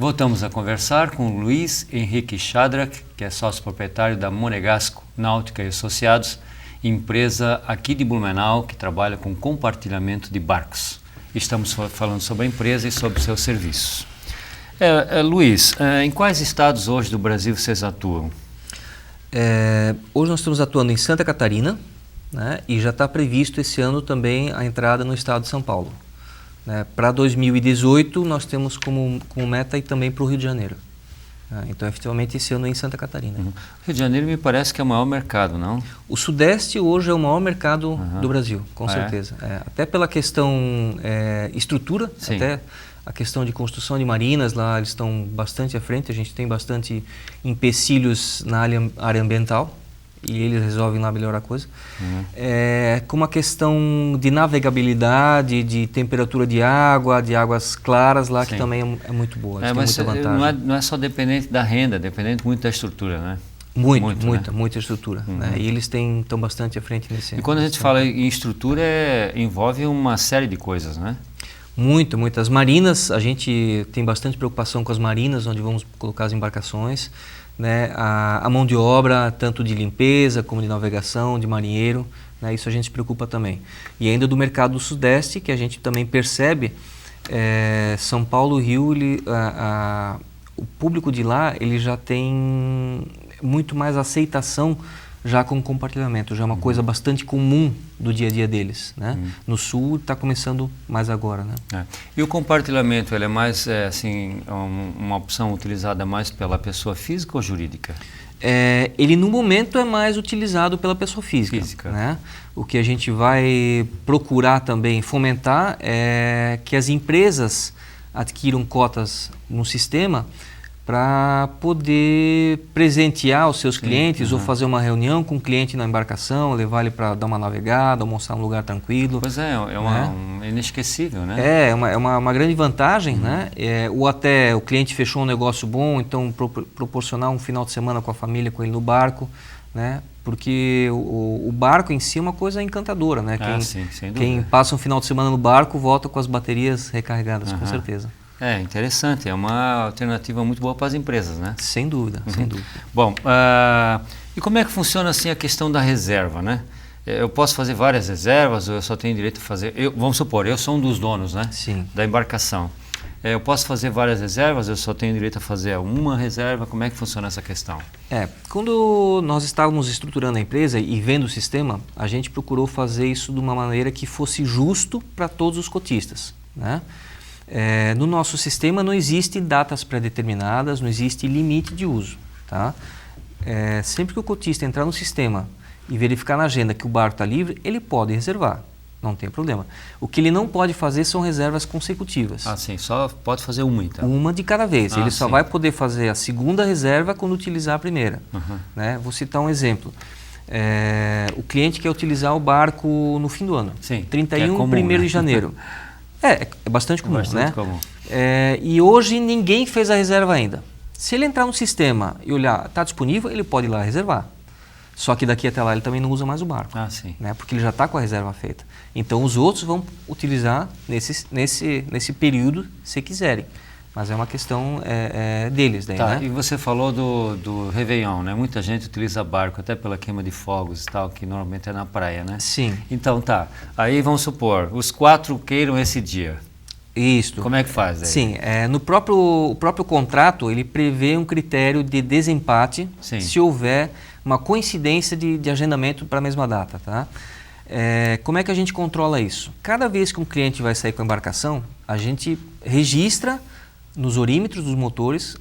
Voltamos a conversar com o Luiz Henrique Shadrack, que é sócio proprietário da Monegasco Náutica e Associados, empresa aqui de Blumenau que trabalha com compartilhamento de barcos. Estamos falando sobre a empresa e sobre seus serviços. Luiz, em quais estados hoje do Brasil vocês atuam? Hoje nós estamos atuando em Santa Catarina, né, e já está previsto esse ano também a entrada no estado de São Paulo. Para 2018 nós temos como meta ir também para o Rio de Janeiro. Então, efetivamente, esse ano é em Santa Catarina. Rio de Janeiro me parece que é o maior mercado, não? O Sudeste hoje é o maior mercado do Brasil, com certeza. Até pela questão estrutura, até a questão de construção de marinas, lá eles estão bastante à frente, a gente tem bastante empecilhos na área ambiental e eles resolvem lá melhorar a coisa. Com uma questão de navegabilidade, de temperatura de águas claras lá, que também é muito boa, mas tem muita vantagem. Não é só dependente da renda, é dependente muito da estrutura, né? Muita estrutura. Né? E eles estão bastante à frente nesse... E quando a gente fala em estrutura, envolve uma série de coisas, né? Muitas marinas, a gente tem bastante preocupação com as marinas, onde vamos colocar as embarcações, né? A mão de obra, tanto de limpeza como de navegação, de marinheiro, né? Isso a gente se preocupa também. E ainda do mercado do Sudeste, que a gente também percebe, São Paulo, Rio, o público de lá ele já tem muito mais aceitação já com o compartilhamento, já é uma coisa bastante comum do dia a dia deles, né? No Sul está começando mais agora, né? E o compartilhamento, ele é mais uma opção utilizada mais pela pessoa física ou jurídica? Ele no momento é mais utilizado pela pessoa física. Né? O que a gente vai procurar também fomentar é que as empresas adquiram cotas no sistema para poder presentear os seus clientes ou fazer uma reunião com o cliente na embarcação, levar ele para dar uma navegada, almoçar num lugar tranquilo. Pois é inesquecível, né? É uma grande vantagem, né? Ou até o cliente fechou um negócio bom, então proporcionar um final de semana com a família, com ele no barco, né? Porque o barco em si é uma coisa encantadora, né? Quem passa um final de semana no barco volta com as baterias recarregadas, com certeza. Interessante, é uma alternativa muito boa para as empresas, né? Sem dúvida, sem dúvida. Bom, e como é que funciona assim a questão da reserva, né? Eu posso fazer várias reservas ou eu só tenho direito a fazer... vamos supor, eu sou um dos donos, né? Sim. Da embarcação. Eu posso fazer várias reservas, eu só tenho direito a fazer uma reserva, como é que funciona essa questão? Quando nós estávamos estruturando a empresa e vendo o sistema, a gente procurou fazer isso de uma maneira que fosse justo para todos os cotistas, né? No nosso sistema não existe datas pré-determinadas, não existe limite de uso. Tá? Sempre que o cotista entrar no sistema e verificar na agenda que o barco está livre, ele pode reservar, não tem problema. O que ele não pode fazer são reservas consecutivas. Sim, só pode fazer uma então? Uma de cada vez. Ele só vai poder fazer a segunda reserva quando utilizar a primeira. Né? Vou citar um exemplo. O cliente quer utilizar o barco no fim do ano, 31, 1º de janeiro. É bastante comum, né? Comum. E hoje ninguém fez a reserva ainda. Se ele entrar no sistema e olhar, está disponível, ele pode ir lá reservar. Só que daqui até lá ele também não usa mais o barco. Né? Porque ele já está com a reserva feita. Então os outros vão utilizar nesse período, se quiserem. Mas é uma questão deles daí, né? E você falou do Réveillon, né? Muita gente utiliza barco, até pela queima de fogos e tal, que normalmente é na praia, né? Sim. Então aí vamos supor, os 4 queiram esse dia. Isso. Como é que faz aí? Sim, o próprio contrato, ele prevê um critério de desempate se houver uma coincidência de agendamento para a mesma data, tá? Como é que a gente controla isso? Cada vez que um cliente vai sair com a embarcação, a gente registra nos orímetros dos motores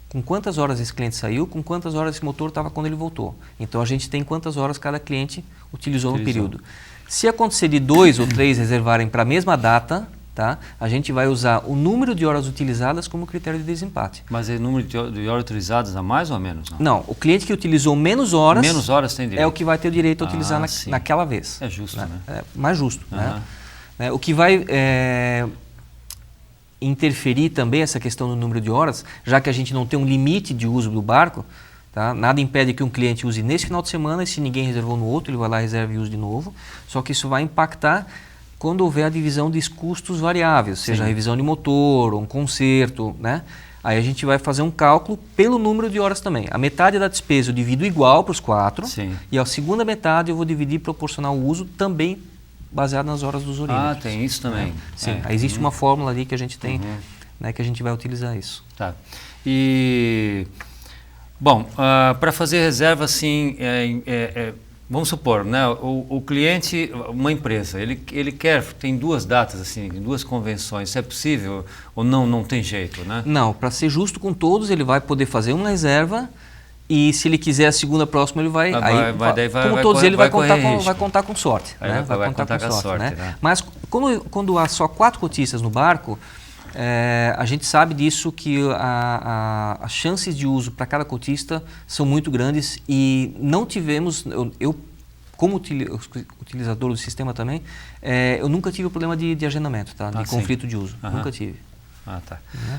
com quantas horas esse cliente saiu, com quantas horas esse motor estava quando ele voltou. Então a gente tem quantas horas cada cliente utilizou no período. Se acontecer de 2 ou 3 reservarem para a mesma data, tá, a gente vai usar o número de horas utilizadas como critério de desempate. Mas é o número de horas utilizadas a mais ou a menos? Não, o cliente que utilizou menos horas tem direito. É o que vai ter o direito a utilizar naquela vez. É justo, né? Mais justo. Né? O que vai interferir também essa questão do número de horas, já que a gente não tem um limite de uso do barco, tá? Nada impede que um cliente use nesse final de semana e se ninguém reservou no outro, ele vai lá, reserva e usa de novo. Só que isso vai impactar quando houver a divisão dos custos variáveis, seja a revisão de motor, ou um conserto, né? Aí a gente vai fazer um cálculo pelo número de horas também. A metade da despesa eu divido igual para os 4. Sim. E a segunda metade eu vou dividir proporcional ao uso também baseado nas horas dos orímetros. Ah, tem isso também. Sim, existe uma fórmula ali que a gente tem, né, que a gente vai utilizar isso. Tá. E, bom, para fazer reserva, assim, vamos supor, né, o cliente, uma empresa, ele quer, tem 2 datas, assim, 2 convenções, isso é possível ou não tem jeito, né? Não, para ser justo com todos, ele vai poder fazer uma reserva e se ele quiser a segunda próxima, ele vai... Como todos, ele vai contar com sorte. Aí né? vai contar com sorte, né? Mas quando há só 4 cotistas no barco, a gente sabe disso que as chances de uso para cada cotista são muito grandes e não tivemos, eu como utilizador do sistema também, eu nunca tive o problema de agendamento, tá? De conflito de uso, nunca tive. Ah, tá.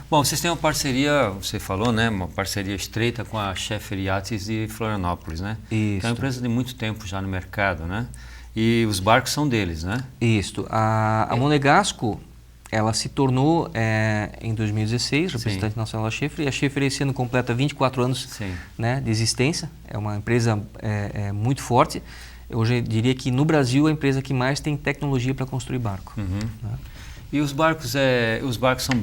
Bom, vocês têm uma parceria, você falou, né? Uma parceria estreita com a Schaeffer Yachts de Florianópolis, né? Isso. Que é uma empresa de muito tempo já no mercado, né? E os barcos são deles, né? Isso. A Monegasco, ela se tornou, em 2016, representante nacional da Schaeffer, e a Schaeffer esse ano completa 24 anos, né, de existência. É uma empresa muito forte. Hoje eu diria que no Brasil é a empresa que mais tem tecnologia para construir barco. Né? E os barcos são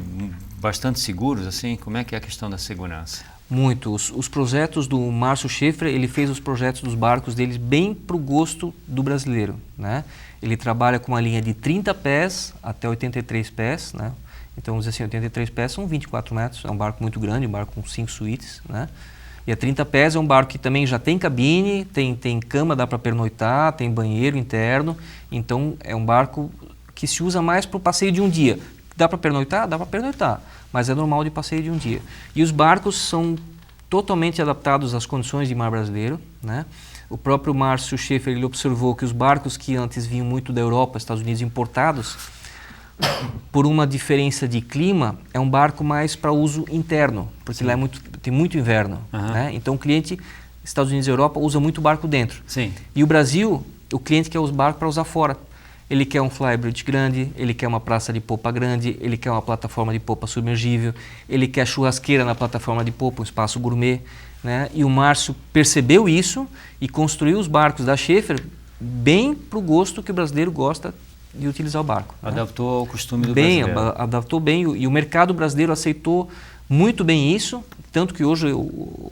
bastante seguros, assim? Como é que é a questão da segurança? Muito. Os projetos do Márcio Schaeffer, ele fez os projetos dos barcos deles bem para o gosto do brasileiro, né? Ele trabalha com uma linha de 30 pés até 83 pés, né? Então, vamos dizer assim, 83 pés são 24 metros, é um barco muito grande, um barco com 5 suítes, né? E a 30 pés é um barco que também já tem cabine, tem cama, dá para pernoitar, tem banheiro interno, então é um barco que se usa mais para o passeio de um dia. Dá para pernoitar? Dá para pernoitar, mas é normal de passeio de um dia. E os barcos são totalmente adaptados às condições de mar brasileiro, né? O próprio Márcio Schaeffer, ele observou que os barcos que antes vinham muito da Europa, Estados Unidos, importados, por uma diferença de clima, é um barco mais para uso interno, porque lá tem muito inverno, né? Então o cliente, Estados Unidos e Europa, usa muito barco dentro. Sim. E o Brasil, o cliente quer os barcos para usar fora. Ele quer um flybridge grande, ele quer uma praça de popa grande, ele quer uma plataforma de popa submergível, ele quer churrasqueira na plataforma de popa, um espaço gourmet, né? E o Márcio percebeu isso e construiu os barcos da Schaeffer bem para o gosto que o brasileiro gosta de utilizar o barco. Adaptou ao costume do brasileiro. Adaptou bem e o mercado brasileiro aceitou muito bem isso, tanto que hoje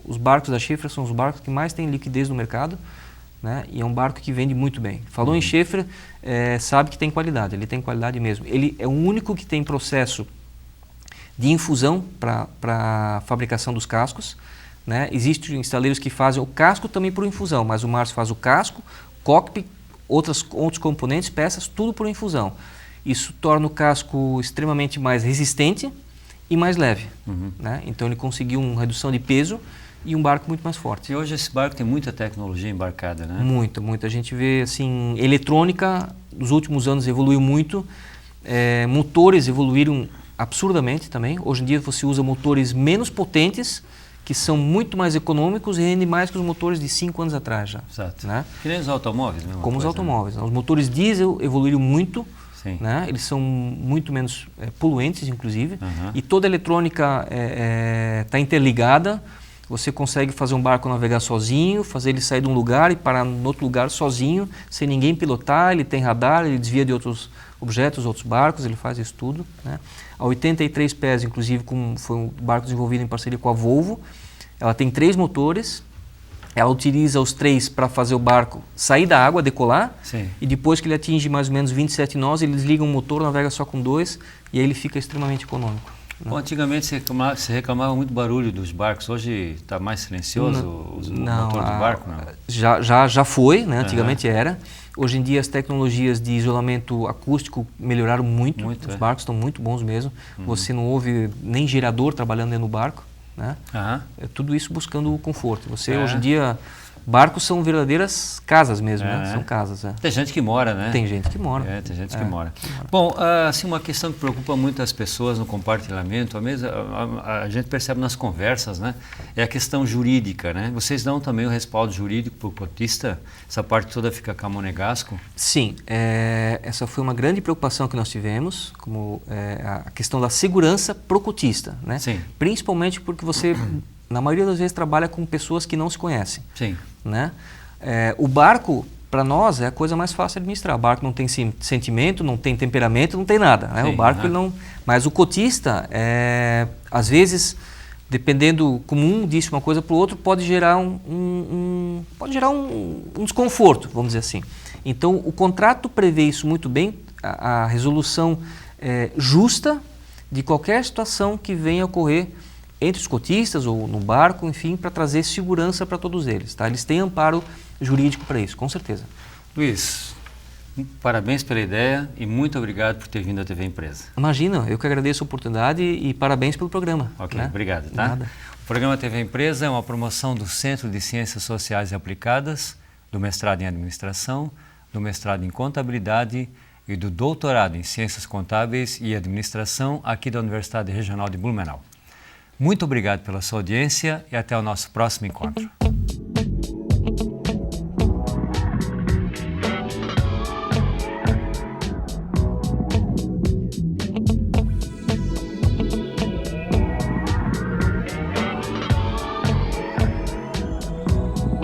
os barcos da Schaeffer são os barcos que mais têm liquidez no mercado, né? E é um barco que vende muito bem. Falou em Schaeffer, sabe que tem qualidade, ele tem qualidade mesmo. Ele é o único que tem processo de infusão para a fabricação dos cascos, né? Existem instaleiros que fazem o casco também por infusão, mas o Márcio faz o casco, cockpit, outros componentes, peças, tudo por infusão. Isso torna o casco extremamente mais resistente e mais leve, né? Então ele conseguiu uma redução de peso e um barco muito mais forte. E hoje esse barco tem muita tecnologia embarcada, né? Muita. A gente vê, assim, eletrônica, nos últimos anos evoluiu muito, motores evoluíram absurdamente também. Hoje em dia você usa motores menos potentes, que são muito mais econômicos e rendem mais que os motores de 5 anos atrás já. Exato. Né? Que nem os automóveis, mesmo. Como os automóveis. Né? Os motores diesel evoluíram muito, Sim. Né? Eles são muito menos poluentes, inclusive, e toda a eletrônica está interligada. Você consegue fazer um barco navegar sozinho, fazer ele sair de um lugar e parar em outro lugar sozinho, sem ninguém pilotar. Ele tem radar, ele desvia de outros objetos, outros barcos, ele faz isso tudo. Né? A 83 pés, inclusive, foi um barco desenvolvido em parceria com a Volvo. Ela tem 3 motores, ela utiliza os 3 para fazer o barco sair da água, decolar, Sim. E depois que ele atinge mais ou menos 27 nós, ele desliga o motor, navega só com 2, e aí ele fica extremamente econômico. Bom, antigamente você reclamava muito barulho dos barcos, hoje está mais silencioso o motor do barco? Não? Já foi, né? Antigamente era. Hoje em dia as tecnologias de isolamento acústico melhoraram muito, os barcos estão muito bons mesmo. Você não ouve nem gerador trabalhando dentro do barco, né? É tudo isso buscando o conforto. Você hoje em dia Barcos são verdadeiras casas mesmo, né? São casas. Tem gente que mora, né? Tem gente que mora. Tem gente que mora. Bom, assim, uma questão que preocupa muito as pessoas no compartilhamento, a gente percebe nas conversas, né? É a questão jurídica, né? Vocês dão também o respaldo jurídico para o cotista? Essa parte toda fica com a Monegasco? Sim, essa foi uma grande preocupação que nós tivemos, como a questão da segurança para o cotista, né? Sim. Principalmente porque você, na maioria das vezes, trabalha com pessoas que não se conhecem. Sim. Né? O barco, para nós, é a coisa mais fácil de administrar. O barco não tem sentimento, não tem temperamento, não tem nada. Né? Sim, o barco ele não... Mas o cotista, às vezes, dependendo como um disse uma coisa para o outro, pode gerar um desconforto, vamos dizer assim. Então, o contrato prevê isso muito bem, a resolução justa de qualquer situação que venha a ocorrer entre os cotistas ou no barco, enfim, para trazer segurança para todos eles. Tá? Eles têm amparo jurídico para isso, com certeza. Luiz, parabéns pela ideia e muito obrigado por ter vindo à TV Empresa. Imagina, eu que agradeço a oportunidade e parabéns pelo programa. Ok, né? Obrigado. Tá? Nada. O programa TV Empresa é uma promoção do Centro de Ciências Sociais e Aplicadas, do mestrado em Administração, do mestrado em Contabilidade e do doutorado em Ciências Contábeis e Administração aqui da Universidade Regional de Blumenau. Muito obrigado pela sua audiência e até o nosso próximo encontro.